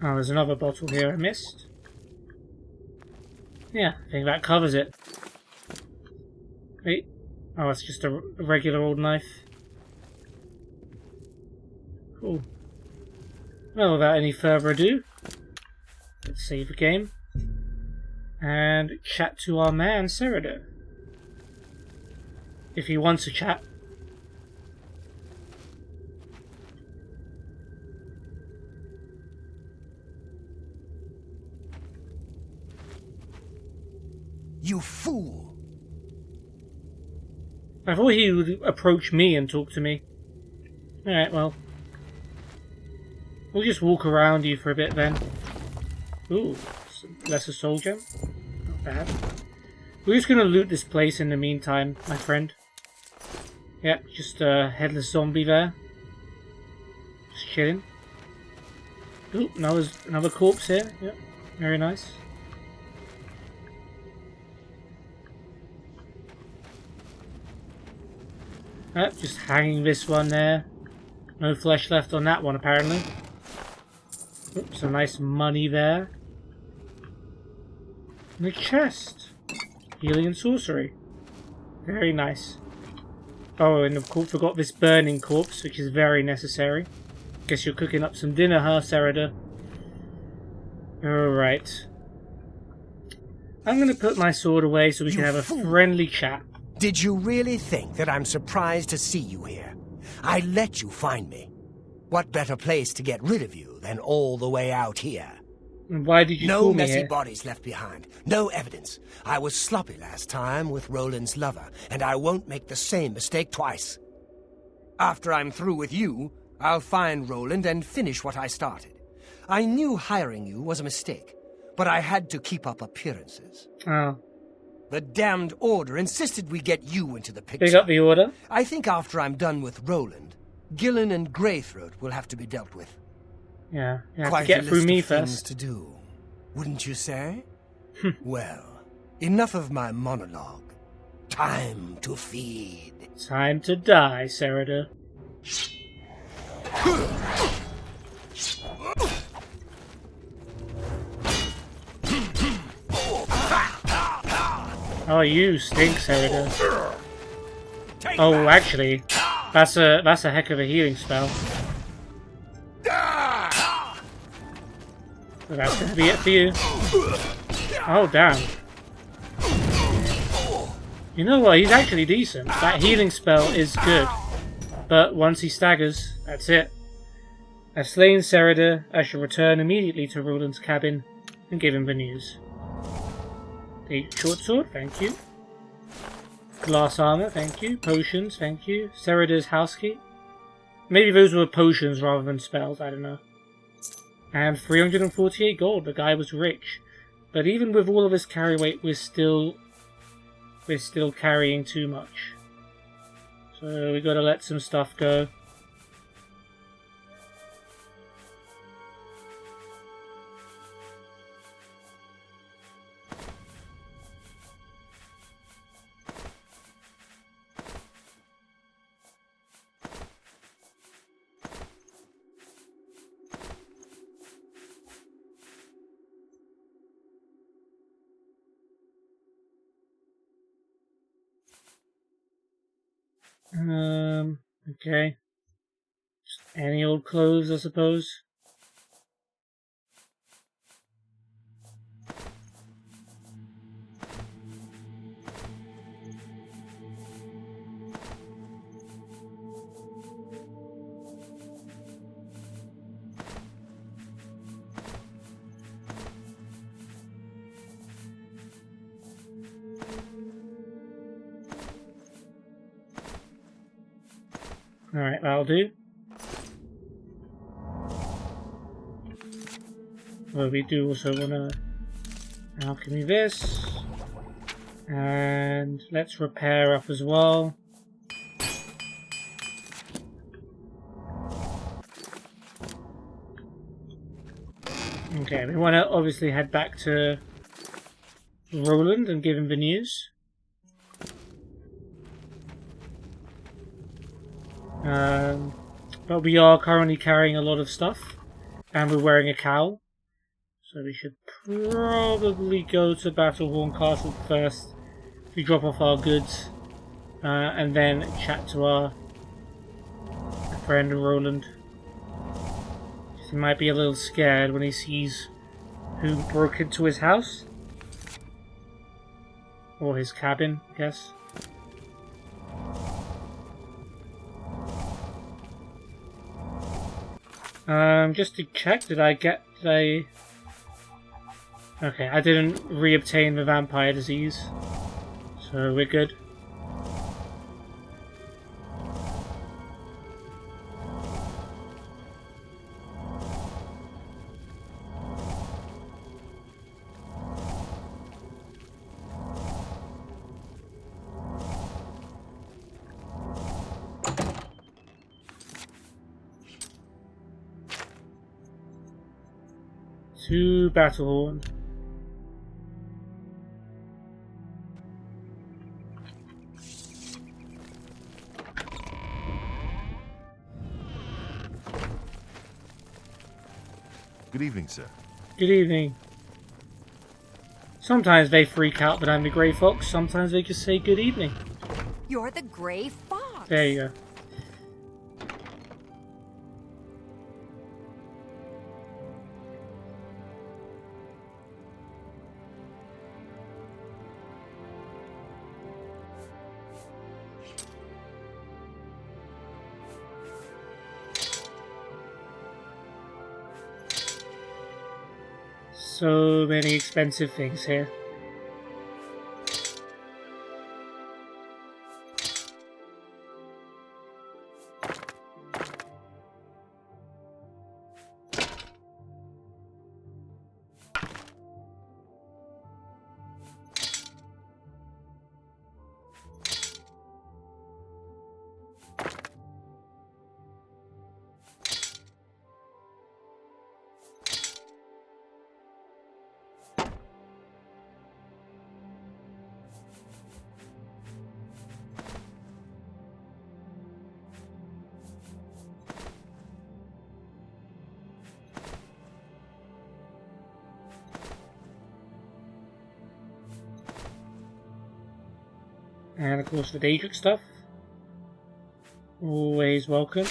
Oh, there's another bottle here I missed. Yeah, I think that covers it. Wait. Oh, it's just a regular old knife. Cool. Well, without any further ado, let's save the game. And chat to our man, Serida. If he wants to chat. You fool! I thought he would approach me and talk to me. Alright, well. We'll just walk around you for a bit then. Ooh, lesser soul gem. Not bad. We're just gonna loot this place in the meantime, my friend. Yep, just a headless zombie there. Just chilling. Ooh, another corpse here. Yep, very nice. Just hanging this one there. No flesh left on that one, apparently. Oops, some nice money there. And a chest. Healing and sorcery. Very nice. Oh, and of course forgot this burning corpse, which is very necessary. Guess you're cooking up some dinner, huh, Serida? Alright. I'm going to put my sword away so we can have a friendly chat. Did you really think that I'm surprised to see you here? I let you find me. What better place to get rid of you than all the way out here? And why did you No call me messy here? bodies left behind. No evidence. I was sloppy last time with Roland's lover, and I won't make the same mistake twice. After I'm through with you, I'll find Roland and finish what I started. I knew hiring you was a mistake, but I had to keep up appearances. Oh. The damned Order insisted we get you into the picture. Big up the Order. I think after I'm done with Roland, Gillen and Greythroat will have to be dealt with. Yeah, you have Quite to get a through list me of things first. to do, wouldn't you say? Well, enough of my monologue. Time to feed. Time to die, Serida. Oh, you stink, Serida. Oh, actually, that's a heck of a healing spell. So that's gonna be it for you. Oh, damn. You know what? He's actually decent. That healing spell is good. But once he staggers, that's it. I've slain Serida. I shall return immediately to Roland's cabin and give him the news. The short sword, thank you. Glass armor, thank you. Potions, thank you. Serida's housekeep. Maybe those were potions rather than spells, I don't know. And 348 gold, the guy was rich. But even with all of his carry weight, we're still carrying too much. So we gotta let some stuff go. Okay. Just any old clothes, I suppose. Alright, that'll do. Well, we do also want to alchemy this. And let's repair up as well. Okay, we want to obviously head back to Roland and give him the news. But we are currently carrying a lot of stuff, and we're wearing a cowl, So we should probably go to Battlehorn Castle first. We drop off our goods. And then chat to our friend Roland. He might be a little scared when he sees who broke into his house. Or his cabin, I guess. Just to check, Okay, I didn't reobtain the vampire disease. So we're good. To Battlehorn. Good evening, sir. Good evening. Sometimes they freak out that I'm the Grey Fox, sometimes they just say good evening. You're the Gray Fox. There you go. So many expensive things here. And of course the Daedric stuff. Always welcome.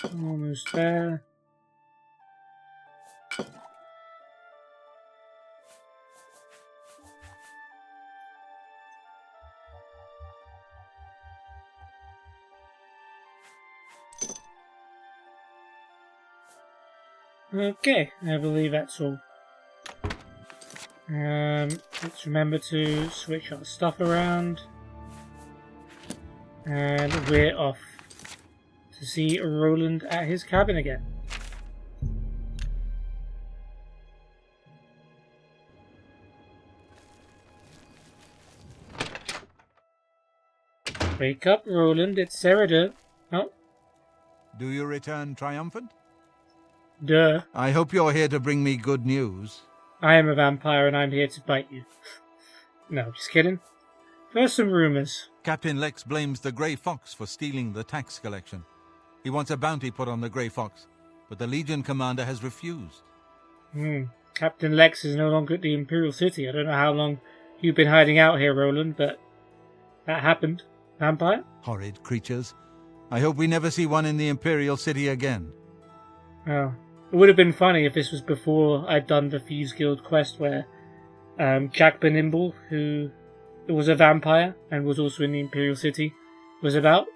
Almost there. Okay, I believe that's all. Let's remember to switch our stuff around. And we're off to see Roland at his cabin again. Wake up, Roland, it's Serida. Oh, Do you return triumphant? duh. I hope you're here to bring me good news. I am a vampire and I'm here to bite you. No, just kidding. First, some rumors. Captain Lex blames the Grey Fox for stealing the tax collection. He wants a bounty put on the Grey Fox, but the Legion commander has refused. Captain Lex is no longer at the Imperial City. I don't know how long you've been hiding out here, Roland, but that happened. Vampire? Horrid creatures. I hope we never see one in the Imperial City again. Oh. It would have been funny if this was before I'd done the Thieves Guild quest where Jack Benimble, who was a vampire and was also in the Imperial City, was about.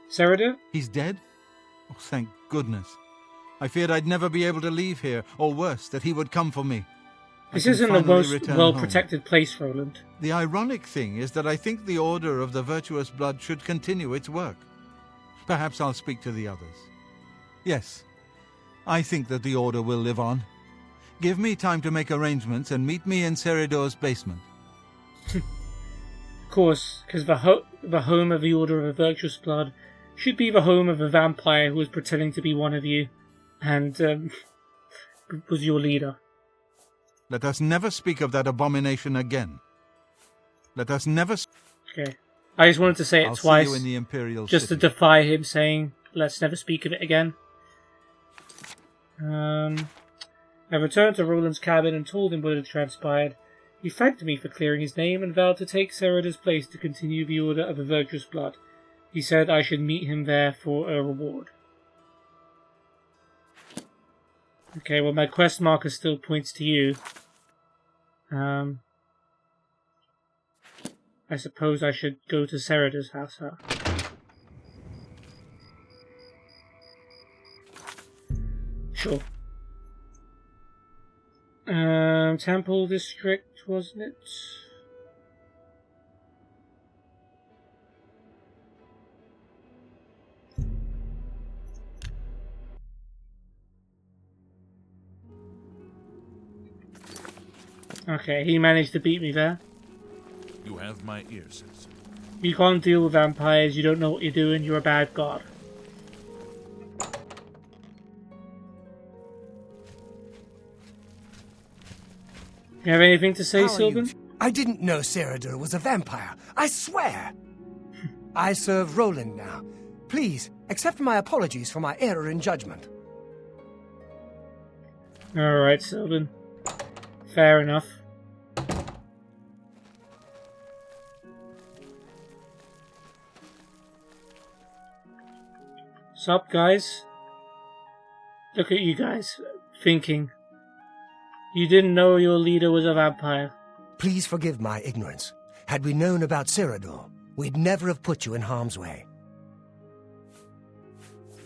Serida? He's dead? Oh, thank goodness. I feared I'd never be able to leave here, or worse, that he would come for me. This isn't the most well-protected place, Roland. The ironic thing is that I think the Order of the Virtuous Blood should continue its work. Perhaps I'll speak to the others. Yes, I think that the Order will live on. Give me time to make arrangements and meet me in Seridor's basement. Of course, because the home of the Order of the Virtuous Blood should be the home of a vampire who was pretending to be one of you and was your leader. Let us never speak of that abomination again. Let us never... Okay. I just wanted to say it twice, see you in the Imperial just City. to defy him saying, let's never speak of it again. I returned to Roland's cabin and told him what had transpired. He thanked me for clearing his name and vowed to take Serida's place to continue the Order of the Virtuous Blood. He said I should meet him there for a reward. Okay, well my quest marker still points to you. I suppose I should go to Serida's house, huh? Sure. Temple District, wasn't it? Okay, he managed to beat me there. You have my ear, citizen. You can't deal with vampires, you don't know what you're doing, you're a bad god. You have anything to say, How are you? Sylvan? I didn't know Seridor was a vampire. I swear. I serve Roland now. Please, accept my apologies for my error in judgment. Alright, Sylvan. Fair enough. Sup, guys? Look at you guys, thinking. You didn't know your leader was a vampire. Please forgive my ignorance. Had we known about Seridor, we'd never have put you in harm's way.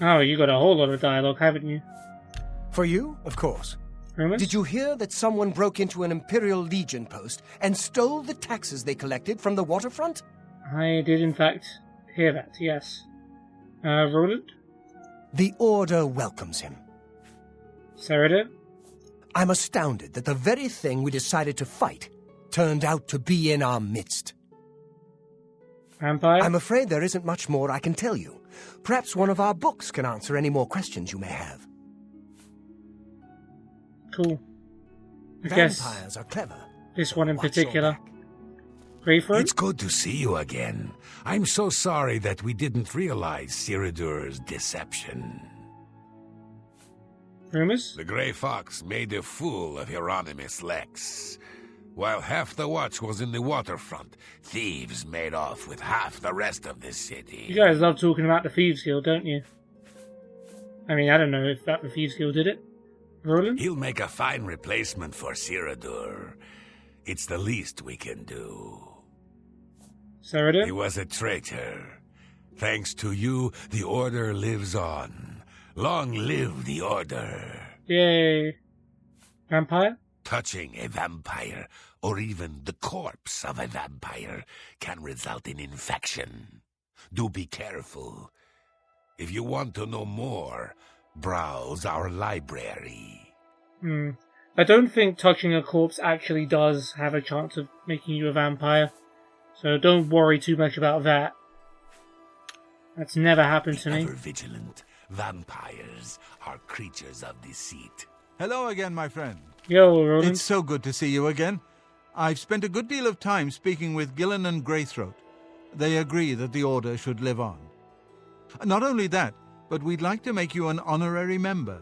Oh, you got a whole lot of dialogue, haven't you? For you, of course. Rumors? Did you hear that someone broke into an Imperial Legion post and stole the taxes they collected from the waterfront? I did, in fact, hear that, yes. Roland? The Order welcomes him. Serida? I'm astounded that the very thing we decided to fight turned out to be in our midst. Vampire? I'm afraid there isn't much more I can tell you. Perhaps one of our books can answer any more questions you may have. Cool. I guess Vampires are clever. this one in Watch your particular. back. Ready for it? It's good to see you again. I'm so sorry that we didn't realize Seridur's deception. Rumors? The Grey Fox made a fool of Hieronymus Lex. While half the watch was in the waterfront, thieves made off with half the rest of the city. You guys love talking about the Thieves Guild, don't you? I mean, I don't know if that the Thieves Guild did it. Roland? He'll make a fine replacement for Seridur. It's the least we can do. Serida? He was a traitor. Thanks to you, the Order lives on. Long live the Order. Yay. Vampire? Touching a vampire, or even the corpse of a vampire, can result in infection. Do be careful. If you want to know more, browse our library. I don't think touching a corpse actually does have a chance of making you a vampire. So don't worry too much about that. That's never happened to me. Ever vigilant, vampires are creatures of deceit. Hello again, my friend. Yo, Roland. It's so good to see you again. I've spent a good deal of time speaking with Gillen and Greythroat. They agree that the Order should live on. Not only that, but we'd like to make you an honorary member.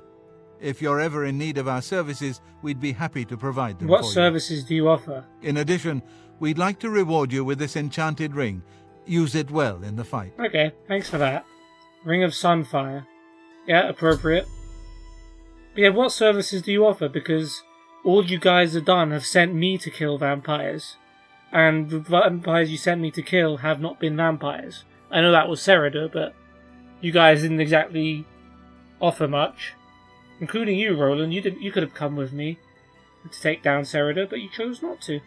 If you're ever in need of our services, we'd be happy to provide them What for you. services do you offer? In addition, we'd like to reward you with this enchanted ring. Use it well in the fight. Okay, thanks for that. Ring of Sunfire. Yeah, appropriate. But yeah, what services do you offer? Because all you guys have done have sent me to kill vampires. And the vampires you sent me to kill have not been vampires. I know that was Cerader, but you guys didn't exactly offer much. Including you, Roland. You could have come with me to take down Cerader, but you chose not to.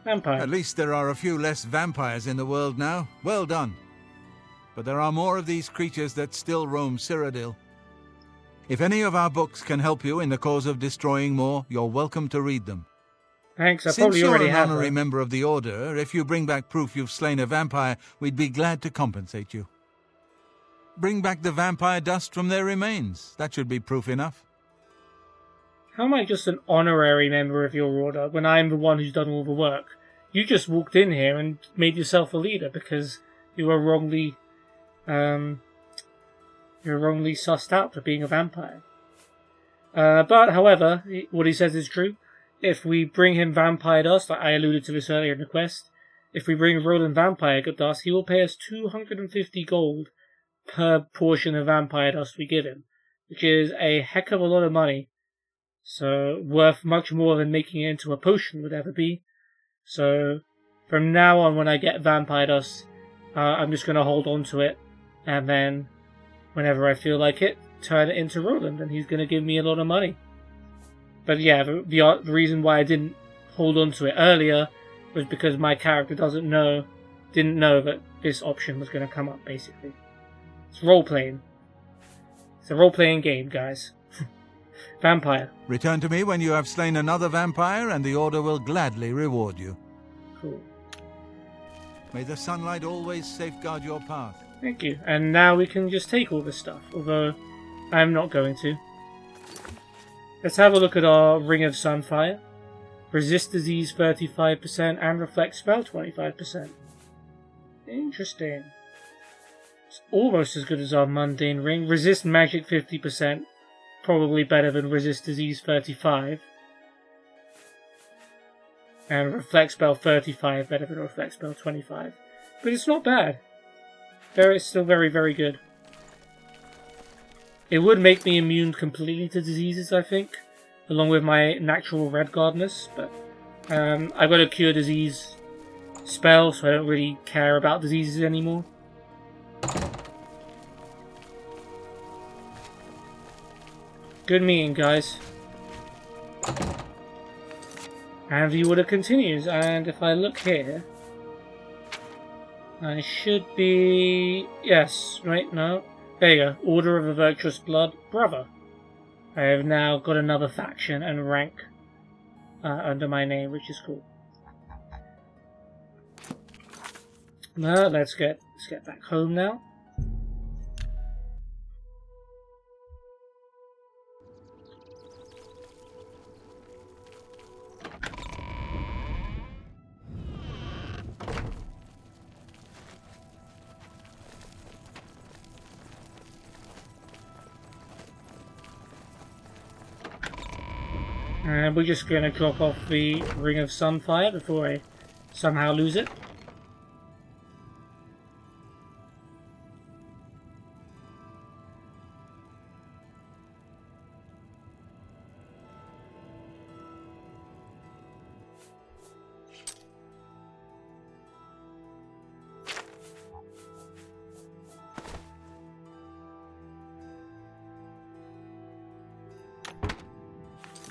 Vampire. At least there are a few less vampires in the world now. Well done. But there are more of these creatures that still roam Cyrodiil. If any of our books can help you in the cause of destroying more, you're welcome to read them. Thanks, I Since probably you're already an have. honorary member of the Order, if you bring back proof you've slain a vampire, we'd be glad to compensate you. Bring back the vampire dust from their remains. That should be proof enough. How am I just an honorary member of your order when I'm the one who's done all the work? You just walked in here and made yourself a leader because you were wrongly sussed out for being a vampire. But, however, what he says is true. If we bring him vampire dust, I alluded to this earlier in the quest, if we bring Roland vampire dust, he will pay us 250 gold per portion of vampire dust we give him, which is a heck of a lot of money. So, worth much more than making it into a potion would ever be. So, from now on when I get vampire dust, I'm just going to hold on to it, and then, whenever I feel like it, turn it into Roland, and he's going to give me a lot of money. But yeah, the reason why I didn't hold on to it earlier was because my character didn't know that this option was going to come up, basically. It's role-playing. It's a role-playing game, guys. Vampire. Return to me when you have slain another vampire, and the Order will gladly reward you. Cool. May the sunlight always safeguard your path. Thank you. And now we can just take all this stuff, although I'm not going to. Let's have a look at our Ring of Sunfire. Resist disease 35% and reflect spell 25%. Interesting. It's almost as good as our mundane ring. Resist magic 50%. Probably better than resist disease 35. And reflect spell 35 better than reflect spell 25. But it's not bad. It's still very, very good. It would make me immune completely to diseases, I think, along with my natural redguardness, but I've got a cure disease spell, so I don't really care about diseases anymore. Good meeting, guys. And the order continues, and if I look here, I should be... Yes, right, no. There you go. Order of a Virtuous Blood. Brother. I have now got another faction and rank under my name, which is cool. Let's get back home now. And we're just going to drop off the Ring of Sunfire before I somehow lose it.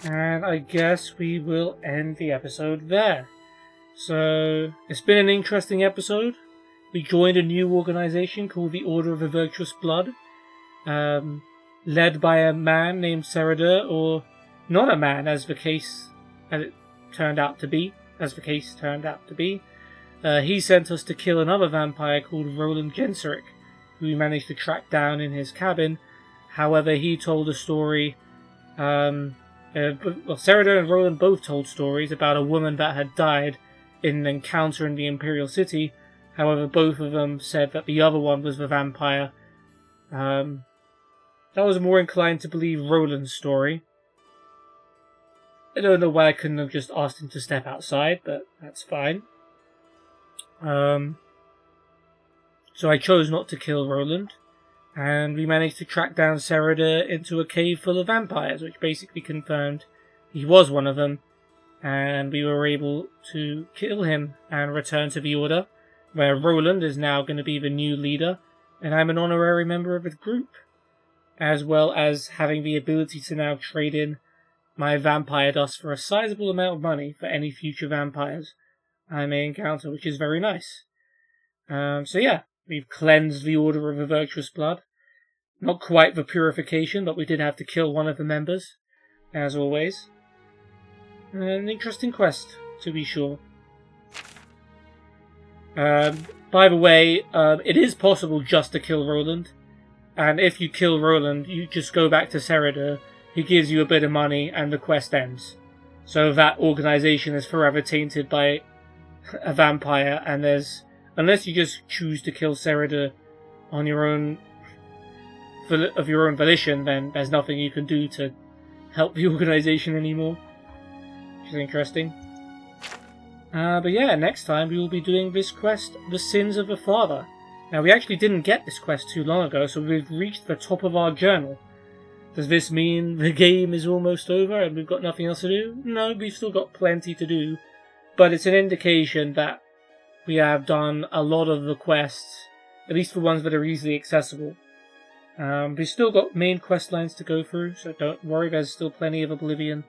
And I guess we will end the episode there. So, it's been an interesting episode. We joined a new organization called the Order of the Virtuous Blood, led by a man named Seridur, or not a man, as it turned out to be. He sent us to kill another vampire called Roland Genseric, who we managed to track down in his cabin. However, he told a story. Seridur and Roland both told stories about a woman that had died in an encounter in the Imperial City. However, both of them said that the other one was the vampire. I was more inclined to believe Roland's story. I don't know why I couldn't have just asked him to step outside, but that's fine. So I chose not to kill Roland, and we managed to track down Seridur into a cave full of vampires, which basically confirmed he was one of them, and we were able to kill him and return to the Order, where Roland is now going to be the new leader, and I'm an honorary member of the group, as well as having the ability to now trade in my vampire dust for a sizable amount of money for any future vampires I may encounter, which is very nice. So yeah, we've cleansed the Order of the Virtuous Blood. Not quite the purification, but we did have to kill one of the members, as always. An interesting quest, to be sure. By the way, it is possible just to kill Roland, and if you kill Roland, you just go back to Seridur, he gives you a bit of money, and the quest ends. So that organization is forever tainted by a vampire, and unless you just choose to kill Seridur on your own, of your own volition, then there's nothing you can do to help the organization anymore. Which is interesting. But yeah, next time we will be doing this quest, The Sins of the Father. Now, we actually didn't get this quest too long ago, so we've reached the top of our journal. Does this mean the game is almost over and we've got nothing else to do? No, we've still got plenty to do. But it's an indication that we have done a lot of the quests, at least the ones that are easily accessible. We've still got main quest lines to go through, so don't worry, there's still plenty of Oblivion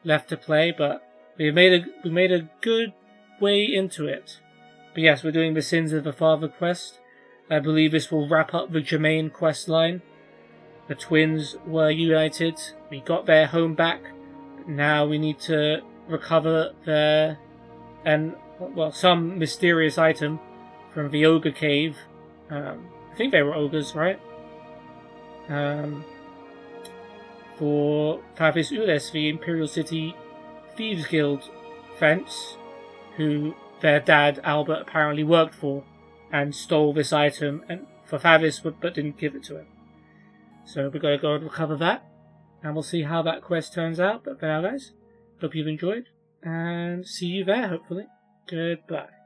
left to play, but we made a good way into it. But yes, we're doing the Sins of the Father quest. I believe this will wrap up the Germain quest line. The twins were united, we got their home back, but now we need to recover some mysterious item from the ogre cave. I think they were ogres, right? For Favis Ules, the Imperial City Thieves Guild fence, who their dad Albert apparently worked for, and stole this item for Favis, but didn't give it to him. So we're going to go and recover that, and we'll see how that quest turns out. But for now, guys, hope you've enjoyed, and see you there, hopefully. Goodbye.